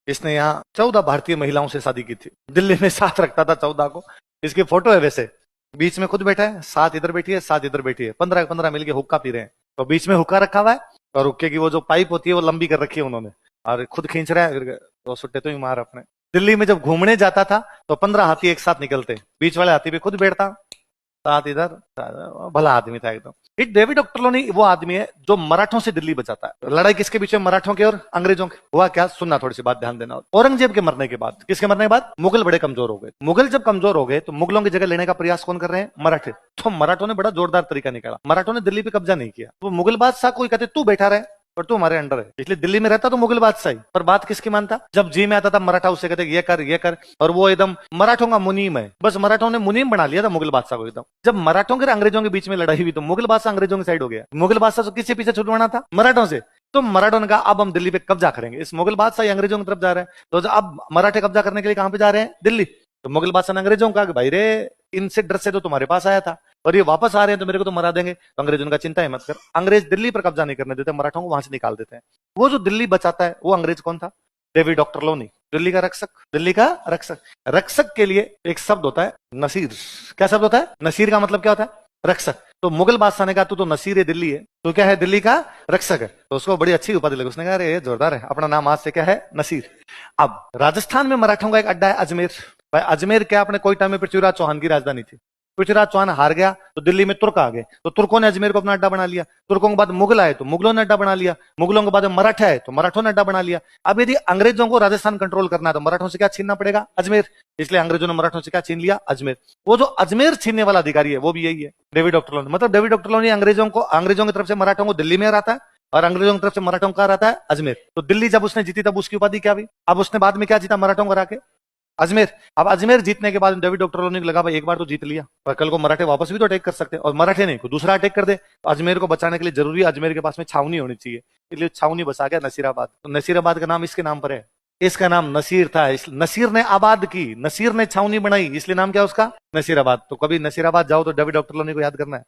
इसने यहाँ 14 भारतीय महिलाओं से शादी की थी। दिल्ली में साथ रखता था 14 को। इसकी फोटो है वैसे, बीच में खुद बैठा है, 7 इधर बैठी है, 7 इधर बैठी है, 15 मिलके हुक्का पी रहे हैं। तो बीच में हुक्का रखा हुआ है और हुक्के की वो जो पाइप होती है वो लंबी कर रखी है उन्होंने, और खुद खींच रहा है, तो सुट्टे तो ही मार अपने। दिल्ली में जब घूमने जाता था तो 15 हाथी एक साथ निकलते, बीच वाले हाथी पे खुद बैठता, 7 इधर, भला आदमी था एकदम। ये डेविड ऑक्टरलोनी वो आदमी है जो मराठों से दिल्ली बचाता है। लड़ाई किसके बीच में? मराठों के और अंग्रेजों के। हुआ क्या, सुनना थोड़ी सी बात, ध्यान देना। औरंगजेब के मरने के बाद, किसके मरने के बाद? मुगल बड़े कमजोर हो गए। मुगल जब कमजोर हो गए तो मुगलों की जगह लेने का प्रयास कौन कर रहे हैं? मराठे। तो मराठों ने बड़ा जोरदार तरीका निकाला, मराठों ने दिल्ली पे कब्जा नहीं किया। तो मुगल बादशाह को कहते तू बैठा रहे और तू हमारे अंडर है, इसलिए दिल्ली में रहता तो मुगल बादशाह ही, पर बात किसकी मानता? जब जी में आता था मराठा उससे कहते ये कर, और वो एकदम मराठों का मुनीम है, बस मराठों ने मुनीम बना लिया था मुगल बादशाह को एकदम। जब मराठों के अंग्रेजों के बीच में लड़ाई हुई तो मुगल बादशाह अंग्रेजों की साइड हो गया। मुगल बादशाह किससे पीछे छुड़वाना था? मराठों से। तो मराठों ने कहा अब हम दिल्ली पे कब्जा करेंगे। इस मुगल बादशाह अंग्रेजों की तरफ जा रहे हैं, तो अब मराठे कब्जा करने के लिए कहां पे जा रहे हैं? दिल्ली। तो मुगल बादशाह ने अंग्रेजों को कहा भाई रे, इनसे डर से तो तुम्हारे पास आया था, और ये वापस आ रहे हैं तो मेरे को तो मरा देंगे। तो अंग्रेजों का चिंता है मत कर, अंग्रेज दिल्ली पर कब्जा नहीं करने देते, मराठों को वहां से निकाल देते हैं। वो जो दिल्ली बचाता है वो अंग्रेज कौन था? डेविड ऑक्टरलोनी, दिल्ली का रक्षक। दिल्ली का रक्षक। रक्षक के लिए एक शब्द होता है नसीर। क्या शब्द होता है? नसीर का मतलब क्या होता है? रक्षक। तो मुगल बादशाह ने कहा तू तो नसीर है दिल्ली है, तो क्या है? दिल्ली का रक्षक है। तो उसको बड़ी अच्छी उपाधि लगी, उसने कहा अरे जोरदार है, अपना नाम आज से क्या है? नसीर। अब राजस्थान में मराठों का एक अड्डा है अजमेर। भाई अजमेर क्या अपने कोयटा में पृथ्वीराज चौहान की राजधानी थी। पृथ्वीराज चौहान हार गया तो दिल्ली में तुर्क आ गए, तो तुर्कों ने अजमेर को अपना अड्डा बना लिया। तुर्कों के बाद मुगल आए तो मुगलों ने अड्डा बना लिया। मुगलों के बाद मराठा आए तो मराठों ने अड्डा बना लिया। अब यदि अंग्रेजों को राजस्थान कंट्रोल करना है तो मराठों से क्या छीनना पड़ेगा? अजमेर। इसलिए अंग्रेजों ने मराठों से क्या छीन लिया? अजमेर। वो जो अजमेर छीनने वाला अधिकारी है वो भी यही है, डेविड ऑक्टरलोनी। मतलब डेविड ऑक्टरलोनी अंग्रेजों की तरफ से मराठों को दिल्ली में रहता है और अंग्रेजों की तरफ से मराठों का रहता है अजमेर। तो दिल्ली जब उसने जीती तब उसकी उपाधि क्या हुई? अब उसने बाद में क्या जीता? मराठों को हरा के अजमेर। अब अजमेर जीतने के बाद डेविड ऑक्टरलोनी को लगा भाई एक बार तो जीत लिया, पर कल को मराठे वापस भी तो अटैक कर सकते हैं, और मराठे नहीं कोई दूसरा अटैक कर दे, तो अजमेर को बचाने के लिए जरूरी है अजमेर के पास में छावनी होनी चाहिए, इसलिए छावनी बसा गया नसीराबाद। तो नसीराबाद का नाम इसके नाम पर है, इसका नाम नसीर था। नसीर ने आबाद की, नसीर ने छावनी बनाई, इसलिए नाम क्या उसका? नसीराबाद। तो कभी नसीराबाद जाओ तो डेविड ऑक्टरलोनी को याद करना है।